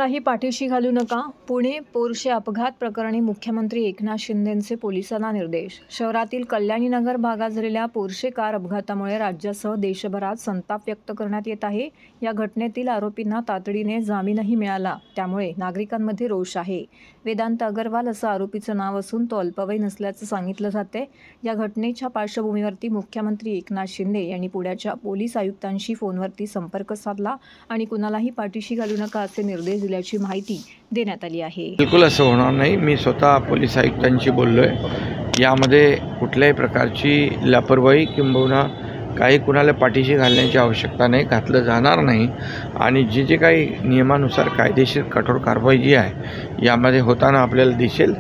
कुणालाही पाठीशी घालू नका. पुणे पोरशे अपघात प्रकरणी मुख्यमंत्री एकनाथ शिंदेंचे पोलिसांना निर्देश. शहरातील कल्याणीनगर भागात झालेल्या पोरशे कार अपघातामुळे राज्यासह देशभरात संताप व्यक्त करण्यात येत आहे. या घटनेतील आरोपींना तातडीने जामीनही मिळाला, त्यामुळे नागरिकांमध्ये रोष आहे. वेदांत अग्रवाल असं आरोपीचं नाव असून तो अल्पवयीन असल्याचं सांगितलं जाते. या घटनेच्या पार्श्वभूमीवरती मुख्यमंत्री एकनाथ शिंदे यांनी पुण्याच्या पोलीस आयुक्तांशी फोनवरती संपर्क साधला आणि कुणालाही पाठीशी घालू नका असे निर्देश दिल्याची माहिती देण्यात आली आहे. बिलकुल असं होणार नाही. मी स्वतः पोलीस आयुक्तांशी बोललोय. यामध्ये कुठल्याही प्रकारची लापरवाही किंबहुना काही कुणाला पाठीशी घालण्याची आवश्यकता नाही, घातलं जाणार नाही. आणि जे काही नियमानुसार कायदेशीर कठोर कारवाई जी आहे यामध्ये होताना आपल्याला दिसेल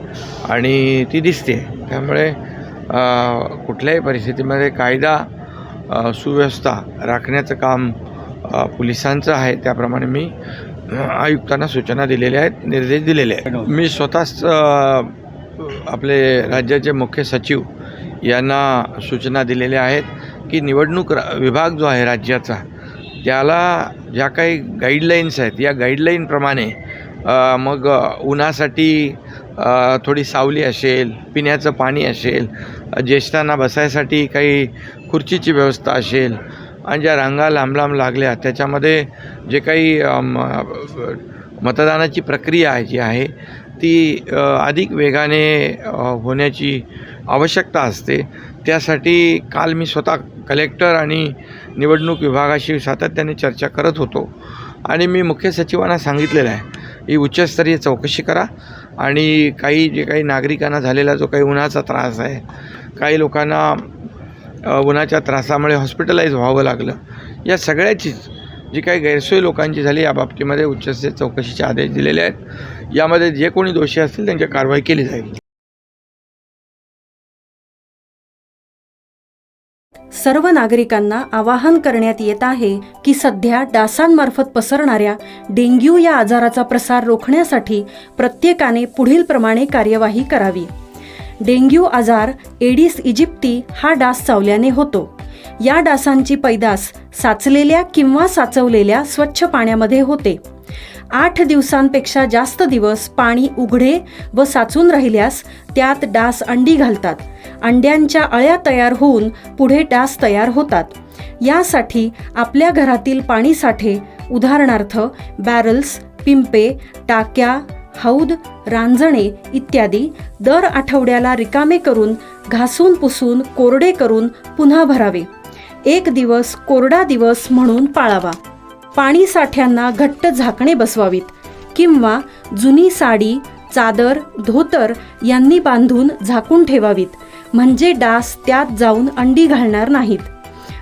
आणि ती दिसते. त्यामुळे कुठल्याही परिस्थितीमध्ये कायदा सुव्यवस्था राखण्याचं काम पोलिसांचं आहे. त्याप्रमाणे मी आयुक्तांना सूचना दिलेल्या आहेत, निर्देश दिलेले आहेत. मी स्वतःच आपले राज्याचे मुख्य सचिव यांना सूचना दिलेल्या आहेत की निवडणूक विभाग जो आहे राज्याचा, त्याला ज्या काही गाईडलाईन्स आहेत या गाईडलाईनप्रमाणे मग उन्हासाठी थोडी सावली असेल, पिण्याचं पाणी असेल, ज्येष्ठांना बसायसाठी काही खुर्चीची व्यवस्था असेल आणि ज्या रांगा लांब लांब लागल्या त्याच्यामध्ये जे काही मतदानाची प्रक्रिया जी आहे ती अधिक वेगाने होण्याची आवश्यकता असते. त्यासाठी काल मी स्वतः कलेक्टर आणि निवडणूक विभागाशी सातत्याने चर्चा करत होतो आणि मी मुख्य सचिवांना सांगितलेलं आहे ही उच्चस्तरीय चौकशी करा आणि जे काही नागरिकांना झालेला जो काही उन्हाचा त्रास आहे, काही लोकांना उन्हाच्या त्रासामुळे हॉस्पिटलाइज व्हावं लागलं, या सगळ्याचीच जी काही गैरसोय लोकांची झाली या बाबतीमध्ये उच्चस्तरीय चौकशीचे आदेश दिलेले आहेत. यामध्ये जे कोणी दोषी असतील त्यांची कारवाई केली जाईल. सर्व नागरिकांना आवाहन करण्यात येत आहे की सध्या डासांमार्फत पसरणाऱ्या डेंग्यू या आजाराचा प्रसार रोखण्यासाठी प्रत्येकाने पुढील प्रमाणे कार्यवाही करावी. डेंग्यू आजार एडिस इजिप्ती हा डास चावल्याने होतो. या डासांची पैदास साचलेल्या किंवा साचवलेल्या स्वच्छ पाण्यामध्ये होते. 8 दिवसांपेक्षा जास्त दिवस पाणी उघडे व साचून राहिल्यास त्यात डास अंडी घालतात. अंड्यांच्या अळ्या तयार होऊन पुढे डास तयार होतात. यासाठी आपल्या घरातील पाणी साठे, उदाहरणार्थ बॅरल्स, पिंपे, टाक्या, हौद, रांजणे इत्यादी दर आठवड्याला रिकामे करून घासून पुसून कोरडे करून पुन्हा भरावे. 1 दिवस कोरडा दिवस म्हणून पाळावा. पाणी साठ्यांना घट्ट झाकणे बसवावीत किंवा जुनी साडी, चादर, धोतर यांनी बांधून झाकून ठेवावीत, म्हणजे डास त्यात जाऊन अंडी घालणार नाहीत.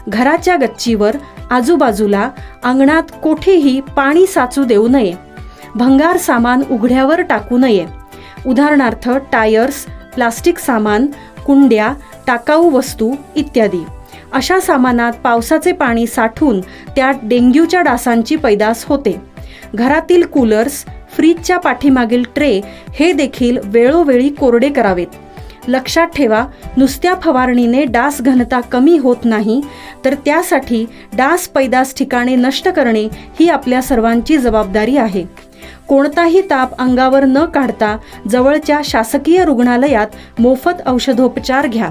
घराच्या गच्चीवर, आजूबाजूला, अंगणात कोठेही पाणी साचू देऊ नये. भंगार सामान उघड्यावर टाकू नये, उदाहरणार्थ टायर्स, प्लास्टिक सामान, कुंड्या, टाकाऊ वस्तू इत्यादी. अशा सामानात पावसाचे पाणी साठून त्यात डेंग्यूच्या डासांची पैदास होते. घरातील कूलर्स, फ्रीजच्या पाठीमागील ट्रे हे देखील वेळोवेळी कोरडे करावेत. लक्षात ठेवा, नुसत्या फवारणीने डास घनता कमी होत नाही, तर त्यासाठी डास पैदास ठिकाणे नष्ट करणे ही आपल्या सर्वांची जबाबदारी आहे. कोणताही ताप अंगावर न काढता जवळच्या शासकीय रुग्णालयात मोफत औषधोपचार घ्या.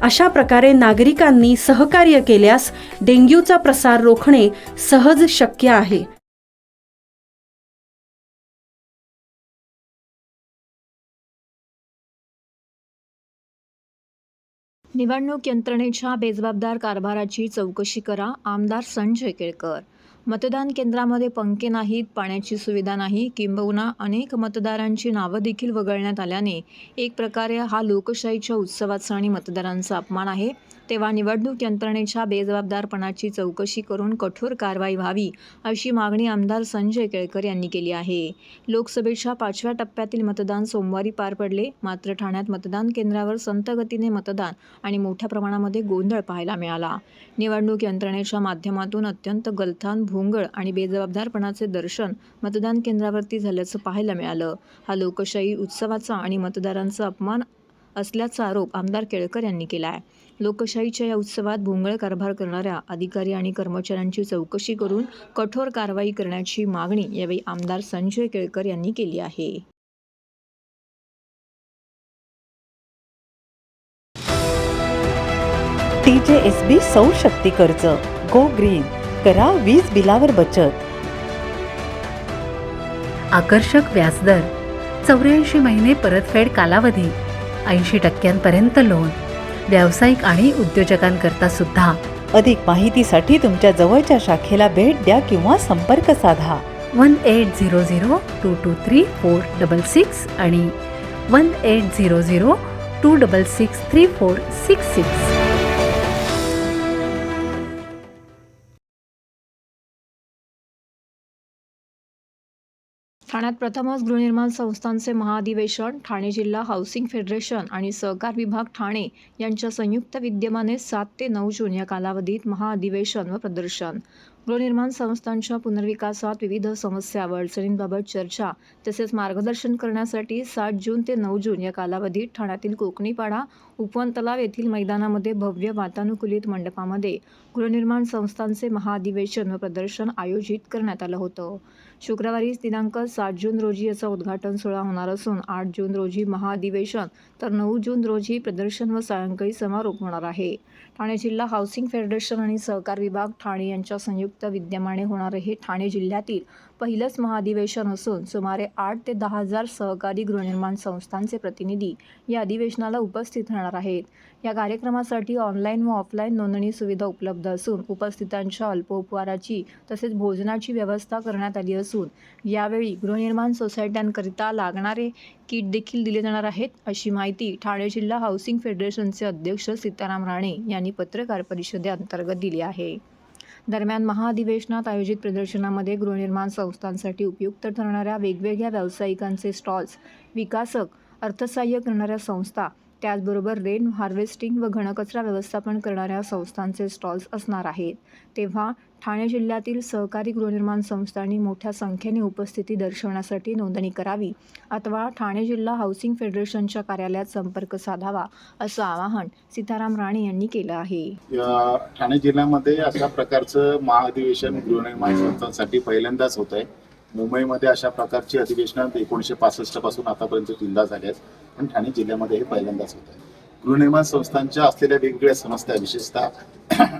अशा प्रकारे नागरिकांनी सहकार्य केल्यास डेंग्यूचा प्रसार रोखणे सहज शक्य आहे. निवडणूक यंत्रणेच्या बेजबाबदार कारभाराची चौकशी करा. आमदार संजय केळकर. मतदान केंद्रामध्ये पंखे नाहीत, पाण्याची सुविधा नाही, किंबहुना अनेक मतदारांची नावं देखील वगळण्यात आल्याने एक प्रकारे हा लोकशाहीच्या उत्सवाचा आणि मतदारांचा अपमान आहे. तेव्हा निवडणूक यंत्रणेच्या बेजबाबदारपणाची चौकशी करून कठोर कारवाई व्हावी अशी मागणी आमदार संजय केळकर यांनी केली आहे. लोकसभेच्या 5व्या टप्प्यातील मतदान सोमवारी पार पडले. मात्र ठाण्यात मतदान केंद्रावर संथ गतीने मतदान आणि मोठ्या प्रमाणामध्ये गोंधळ पाहायला मिळाला. निवडणूक यंत्रणेच्या माध्यमातून अत्यंत गलथान, भोंगळ आणि बेजबाबदारपणाचे दर्शन मतदान केंद्रावरती झाल्याचं पाहायला मिळालं. हा लोकशाही उत्सवाचा आणि मतदारांचा अपमान असल्याचा आरोप आमदार केळकर यांनी केला आहे. लोकशाहीच्या या उत्सवात भोंगळ कारभार करणाऱ्या अधिकारी आणि कर्मचाऱ्यांची चौकशी करून कठोर कारवाई करण्याची मागणी यावेळी आमदार संजय केळकर यांनी केली आहे. TJSB सौर शक्ती कर्ज गो ग्रीन करा वीज बिलावर बचत. आकर्षक व्याजदर, 84 महिने परतफेड कालावधी, 80% लोन, व्यावसायिक आणि उद्योजकांकरता सुद्धा. अधिक माहितीसाठी तुमच्या जवळच्या शाखेला भेट द्या किंवा संपर्क साधा. 1800-223-466 आणि 1800-266-3466. ठाण्यात प्रथमच गृहनिर्माण संस्थांचे महाअधिवेशन. ठाणे जिल्हा हाऊसिंग फेडरेशन आणि सहकार विभाग ठाणे यांच्या संयुक्त विद्यमाने 7 ते 9 जून या कालावधीत महाअधिवेशन व प्रदर्शन. गृहनिर्माण संस्थांच्या पुनर्विकासात विविध समस्या व अडचणींबाबत चर्चा तसेच मार्गदर्शन करण्यासाठी 7 जून ते 9 जून या कालावधीत ठाण्यातील कोकणीपाडा उपवन तलाव येथील मैदानामध्ये भव्य वातानुकूलित मंडपामध्ये गृहनिर्माण संस्थांचे महाअधिवेशन व प्रदर्शन आयोजित करण्यात आलं होतं. शुक्रवारी दिनांक 7 जून रोजी याचा उद्घाटन सोहळा होणार असून 8 जून रोजी महाअधिवेशन तर 9 जून रोजी प्रदर्शन व सायंकाळी समारोप होणार आहे. ठाणे जिल्हा हाऊसिंग फेडरेशन आणि सहकार विभाग ठाणे यांच्या संयुक्त विद्यमाने होणारे हे ठाणे जिल्ह्यातील पहिलंच महाअधिवेशन असून सुमारे 8 ते 10 हजार सहकारी गृहनिर्माण संस्थांचे प्रतिनिधी या अधिवेशनाला उपस्थित राहणार आहेत. या कार्यक्रमासाठी ऑनलाईन व ऑफलाईन नोंदणी सुविधा उपलब्ध असून उपस्थितांच्या अल्प उपहाराची तसेच भोजनाची व्यवस्था करण्यात आली असून यावेळी गृहनिर्माण सोसायट्यांकरिता लागणारे किट देखील दिले जाणार आहेत, अशी माहिती ठाणे जिल्हा हाऊसिंग फेडरेशनचे अध्यक्ष सीताराम राणे यांनी पत्रकार परिषदेअंतर्गत दिली आहे. दरम्यान महाअधिवेशनात आयोजित प्रदर्शनामध्ये गृहनिर्माण संस्थांसाठी उपयुक्त ठरणाऱ्या वेगवेगळ्या व्यावसायिकांचे स्टॉल्स, विकासक, अर्थसहाय्य करणाऱ्या संस्था, त्याचबरोबर रेन हार्वेस्टिंग व घनकचरा व्यवस्थापन करणाऱ्या संस्थांचे स्टॉल्स असणार आहेत. तेव्हा ठाणे जिल्ह्यातील सहकारी गृहनिर्माण संस्थांनी मोठ्या संख्येने उपस्थिती दर्शवण्यासाठी नोंदणी करावी अथवा ठाणे जिल्हा हाऊसिंग फेडरेशनच्या कार्यालयात संपर्क साधावा असं आवाहन सीताराम राणे यांनी केलं आहे. ठाणे जिल्ह्यामध्ये अशा प्रकारचं महाअधिवेशन गृहनिर्माण संस्थांसाठी पहिल्यांदाच होत आहे. मुंबईमध्ये अशा प्रकारची अधिवेशनं 1965 पासून आतापर्यंत 3दा झाली आहेत, पण ठाणे जिल्ह्यामध्ये हे पहिल्यांदाच होत आहे. गृहनिर्माण संस्थांच्या असलेल्या वेगवेगळ्या समस्या, विशेषतः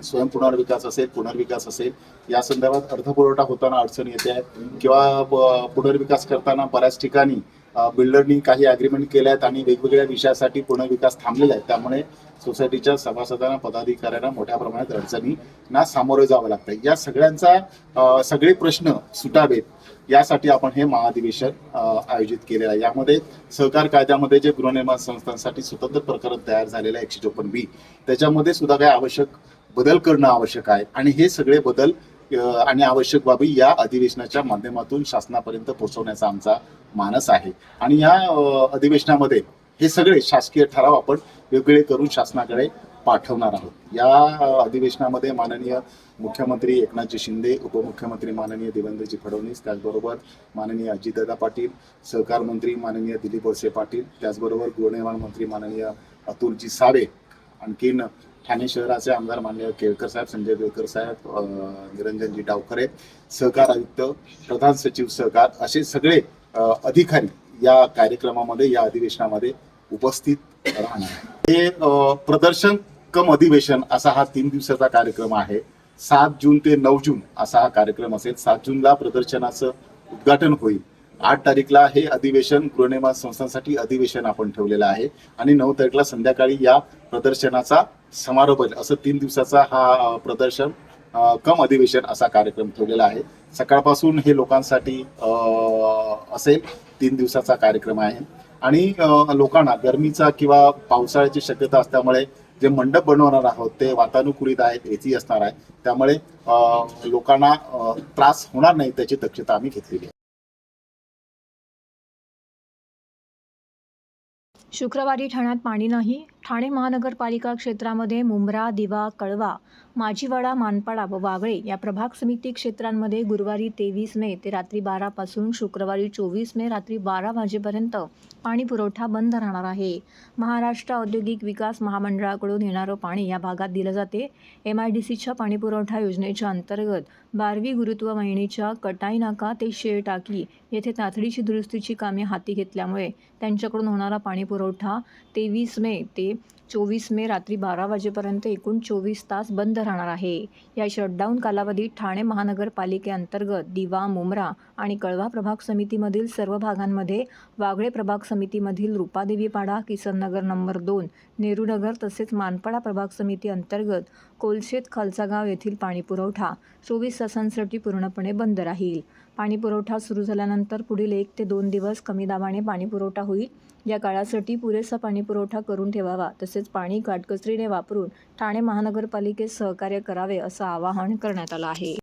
स्वयंपुनर्विकास असेल, पुनर्विकास असेल, या संदर्भात अर्थपुरवठा होताना अडचण येते आहे किंवा पुनर्विकास करताना बऱ्याच ठिकाणी बिल्डरनी काही ॲग्रीमेंट केल्या आहेत आणि वेगवेगळ्या विषयासाठी पुनर्विकास थांबलेला आहे. त्यामुळे सोसायटीच्या सभासदांना, पदाधिकाऱ्यांना मोठ्या प्रमाणात अडचणींना सामोरे जावं लागतं. या सगळ्यांचा सगळे प्रश्न सुटावेत यासाठी आपण हे महाअधिवेशन आयोजित केलेलं आहे. यामध्ये सहकार कायद्यामध्ये जे गृहनिर्माण संस्थांसाठी स्वतंत्र प्रकरण तयार झालेलं आहे 154B, त्याच्यामध्ये सुद्धा काही आवश्यक बदल करणं आवश्यक आहे आणि हे सगळे बदल आणि आवश्यक बाबी या अधिवेशनाच्या माध्यमातून शासनापर्यंत पोहोचवण्याचा आमचा मानस आहे. आणि या अधिवेशनामध्ये हे सगळे शासकीय ठराव आपण वेगवेगळे करून शासनाकडे पाठवणार आहोत. या अधिवेशनामध्ये माननीय मुख्यमंत्री एकनाथजी शिंदे, उपमुख्यमंत्री माननीय देवेंद्रजी फडणवीस, त्याचबरोबर माननीय अजितदादा पाटील, सहकार मंत्री माननीय दिलीप वळसे पाटील, त्याचबरोबर गृहनिर्माण मंत्री माननीय अतुलजी सावे, आणखीन ठाणे शहराचे आमदार माननीय केळकर साहेब, संजय केळकर साहेब, निरंजनजी डावखरे, सहकार आयुक्त, प्रधान सचिव सहकार, असे सगळे अधिकारी या कार्यक्रमामध्ये, या अधिवेशनामध्ये उपस्थित राहणार. हे प्रदर्शन कम अधिवेशन असा हा 3 दिवसाचा कार्यक्रम आहे. 7 जून ते 9 जून असा हा कार्यक्रम असेल. 7 जूनला प्रदर्शनाचं उद्घाटन होईल. 8 तारीखला हे अधिवेशन गृहनिर्माण संस्थांसाठी अधिवेशन आपण ठेवलेलं आहे आणि 9 तारीखला संध्याकाळी या प्रदर्शनाचा समारोप होईल. असं 3 दिवसाचा हा प्रदर्शन कम अधिवेशन असा कार्यक्रम ठेवलेला आहे. सकाळपासून हे लोकांसाठी असेल. 3 दिवसाचा कार्यक्रम आहे आणि लोकांना गरमीचा किंवा पावसाळ्याची शक्यता असल्यामुळे जे मंडप बनवणार आहोत ते वातानुकूलित आहेत, एसी असणार आहे, त्यामुळे लोकांना त्रास होणार नाही त्याची दक्षता आम्ही घेतलेली आहे. शुक्रवारी ठाण्यात पाणी नाही, ठाणे महानगरपालिका क्षेत्रामध्ये मुंब्रा, दिवा, कळवा, माजीवाडा, मानपाडा व वागळे या प्रभाग समिती क्षेत्रांमध्ये गुरुवारी 23 मे ते रात्री 12 पासून शुक्रवारी 24 मे रात्री 12 वाजेपर्यंत पाणी पुरवठा बंद राहणार आहे. महाराष्ट्र औद्योगिक विकास महामंडळाकडून येणारं पाणी या भागात दिलं जाते. MIDCच्या पाणीपुरवठा योजनेच्या अंतर्गत 12वी गुरुत्व वाहिनीच्या कटाई नाका ते शेळ टाकी येथे तातडीची दुरुस्तीची कामे हाती घेतल्यामुळे त्यांच्याकडून होणारा पाणीपुरवठा 23 मे ते 24 मे रात्री 12 वाजेपर्यंत एकूण 24 तास बंद राहणार आहे. या शटडाऊन कालावधीत ठाणे महानगरपालिकेअंतर्गत दिवा, मुंब्रा आणि कळवा प्रभाग समितीमधील सर्व भागांमध्ये, वागळे प्रभाग समितीमधील रूपादेवी पाडा, किसननगर नंबर 2, नेहरूनगर तसेच मानपाडा प्रभाग समिती अंतर्गत कोलशेत खालसा गाव येथील पाणीपुरवठा 24 तासांसाठी पूर्णपणे बंद राहील. पाणीपुरवठा सुरू झाल्यानंतर पुढील 1 ते 2 दिवस कमी दाबाने पाणीपुरवठा होईल. या काळासाठी पुरेसा पाणीपुरवठा करून ठेवावा तसेच पाणी काटकसरीने वापरून ठाणे महानगरपालिकेस सहकार्य करावे असं आवाहन करण्यात आलं आहे.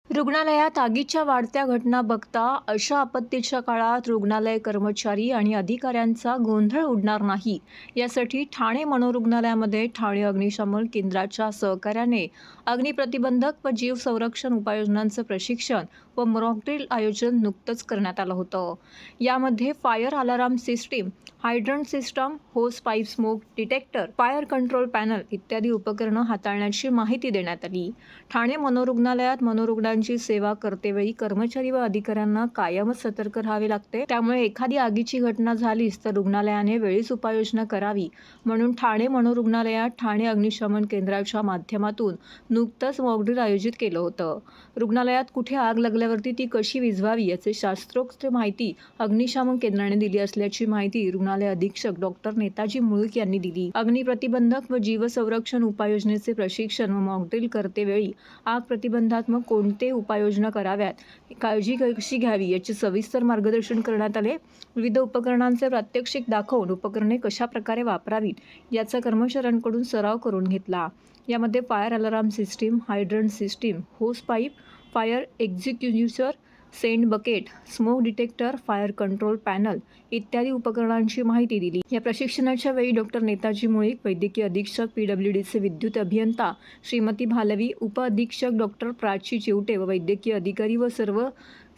रुग्णालयात आगीच्या वाढत्या घटना बघता अशा आपत्तीच्या काळात रुग्णालय कर्मचारी आणि अधिकाऱ्यांचा गोंधळ उडणार नाही यासाठी ठाणे मनोरुग्णालयामध्ये ठाणे अग्निशमन केंद्राच्या सहकार्याने अग्निप्रतिबंधक व जीव संरक्षण उपाययोजनांचं प्रशिक्षण व मॉक ड्रिल आयोजन नुकतंच करण्यात आलं होतं. यामध्ये fire alarm system, hydrant system, hose pipe smoke detector, fire control panel इत्यादी उपकरणं हाताळण्याची माहिती देण्यात आली. ठाणे मनोरुग्णालयात मनोरुग्णांची सेवा करतेवेळी कर्मचारी व अधिकाऱ्यांना कायमच सतर्क राहावे लागते. त्यामुळे एखादी आगीची घटना झालीच तर रुग्णालयाने वेळीच उपाययोजना करावी म्हणून ठाणे मनोरुग्णालयात ठाणे अग्निशमन केंद्राच्या माध्यमातून नुकतंच मॉकड्रिल आयोजित केलं होतं. रुग्णालयात कुठे आग लागल्यावरती ती कशी विझवावी याचे शास्त्रोक्त माहिती अग्निशमन केंद्राने दिली असल्याची माहिती रुग्णालय अधीक्षक डॉक्टर नेताजी मुळीक यांनी दिली. अग्निप्रतिबंधक व जीवसंरक्षण उपाययोजनेचे प्रशिक्षण व मॉकड्रिल करतेवेळी आग प्रतिबंधात्मक कोणते उपाययोजना कराव्यात, काळजी कशी घ्यावी याचे सविस्तर मार्गदर्शन करण्यात आले. विविध उपकरणांचे प्रात्यक्षिक दाखवून उपकरणे कशा प्रकारे वापरावीत याचा कर्मचाऱ्यांकडून सराव करून घेतला. यामध्ये fire alarm system, hydrant system, hose pipe, fire executor, sand bucket, smoke detector, fire control panel इत्यादी उपकरणांची माहिती दिली. या प्रशिक्षणाच्या वेळी डॉक्टर नेताजी मुळीक, वैद्यकीय अधीक्षक PWDचे विद्युत अभियंता श्रीमती भालवी, उप अधीक्षक डॉक्टर प्राची चिवटे व वैद्यकीय अधिकारी व सर्व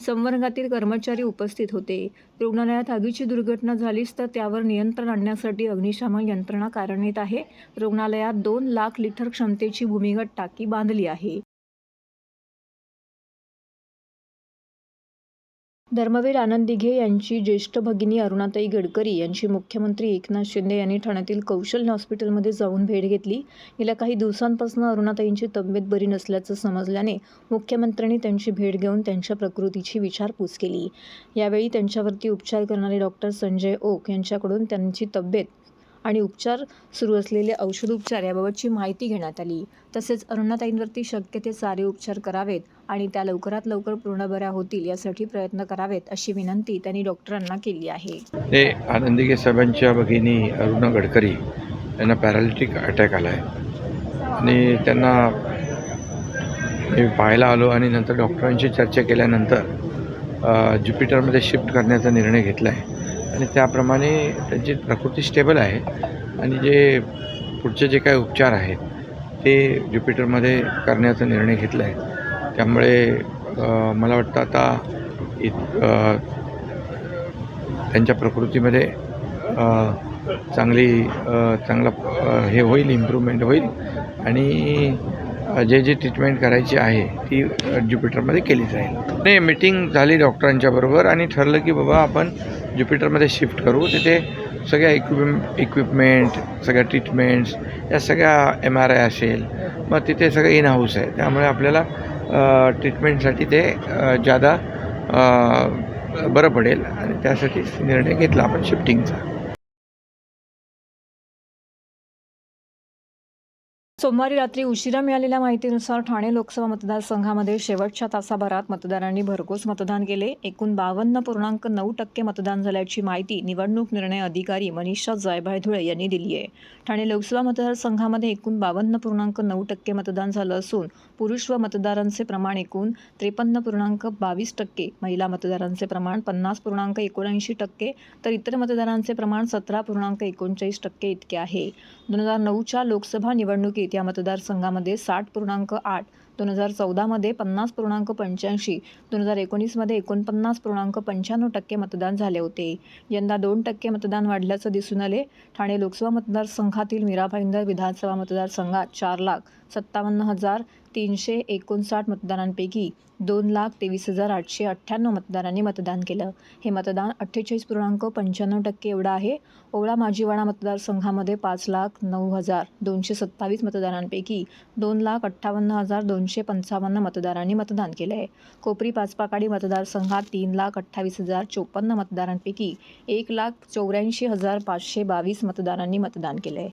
संवर्गातील कर्मचारी उपस्थित होते. रुग्णालयात आगीची दुर्घटना झालीच तर त्यावर नियंत्रण आणण्यासाठी अग्निशमन यंत्रणा कार्यान्वित आहे. रुग्णालयात 2 लाख लिटर क्षमतेची भूमिगत टाकी बांधली आहे. धर्मवीर आनंद दिघे यांची ज्येष्ठ भगिनी अरुणाताई गडकरी यांची मुख्यमंत्री एकनाथ शिंदे यांनी ठाण्यातील कौशल्य हॉस्पिटलमध्ये जाऊन भेट घेतली. गेल्या काही दिवसांपासून अरुणाताईंची तब्येत बरी नसल्याचं समजल्याने मुख्यमंत्र्यांनी त्यांची भेट घेऊन त्यांच्या प्रकृतीची विचारपूस केली. यावेळी त्यांच्यावरती उपचार करणारे डॉक्टर संजय ओक यांच्याकडून त्यांची तब्येत आणि उपचार सुरू असलेले औषधोपचार याबाबतची माहिती घेण्यात आली. तसेच अरुणाताईंवरती शक्य ते सारे उपचार करावेत आणि त्या लवकरात लवकर पूर्ण बऱ्या होतील यासाठी प्रयत्न करावेत अशी विनंती त्यांनी डॉक्टरांना केली आहे. ते आनंद दिघे साहेबांच्या भगिनी अरुणा गडकरी यांना पॅरालिटिक अटॅक आला आहे आणि त्यांना मी पाहायला आलो आणि नंतर डॉक्टरांशी चर्चा केल्यानंतर ज्युपिटरमध्ये शिफ्ट करण्याचा निर्णय घेतला आहे आणि त्याप्रमाणे त्यांची प्रकृती स्टेबल आहे आणि जे पुढचे जे काही उपचार आहेत ते ज्युपिटरमध्ये करण्याचा निर्णय घेतला आहे. त्यामुळे मला वाटतं आता त्यांच्या प्रकृतीमध्ये चांगला हे होईल, इम्प्रूव्हमेंट होईल आणि जे ट्रीटमेंट करायची आहे ती ज्युपिटरमध्ये केली जाईल. नाही, मीटिंग झाली डॉक्टरांच्या बरोबर आणि ठरलं की बाबा आपण ज्युपिटरमध्ये शिफ्ट करू. तिथे सगळ्या इक्विपमेंट, सगळ्या ट्रीटमेंट्स, या सगळ्या MRI असेल, मग तिथे सगळं इन हाऊस आहे. त्यामुळे आपल्याला ट्रीटमेंटसाठी ते जादा बरं पडेल आणि त्यासाठी निर्णय घेतला आपण शिफ्टिंगचा. सोमवारी रात्री उशिरा मिळालेल्या माहितीनुसार ठाणे लोकसभा मतदारसंघामध्ये शेवटच्या तासाभरात मतदारांनी भरघोस मतदान केले. एकूण 52.9% मतदान झाल्याची माहिती निवडणूक निर्णय अधिकारी मनीषा जायभाय धुळे यांनी दिली आहे. ठाणे लोकसभा मतदारसंघामध्ये एकूण 52.9% मतदान झालं असून पुरुष व मतदारांचे प्रमाण एकूण 53.22%, महिला मतदारांचे प्रमाण 50.79% तर इतर मतदारांचे प्रमाण 17.39% इतके आहे. 2009च्या लोकसभा निवडणुकीत या मतदारसंघामध्ये 60.8, 2014मध्ये 50.85, 2019मध्ये 49.95% मतदान झाले होते. यंदा 2% मतदान वाढल्याचं दिसून आले. ठाणे लोकसभा मतदारसंघातील मीरा भाईंदर विधानसभा मतदारसंघात 4,57,359 मतदारांपैकी 2,23,898 मतदारांनी मतदान केलं. हे मतदान 48.95% एवढं आहे. ओवळा माजीवाडा मतदारसंघामध्ये 5,09,227 मतदारांपैकी 2,58,255 मतदारांनी मतदान केलं आहे. कोपरी पाचपाकाडी मतदारसंघात 3,28,054 मतदारांपैकी 1,84,522 मतदारांनी मतदान केलं आहे.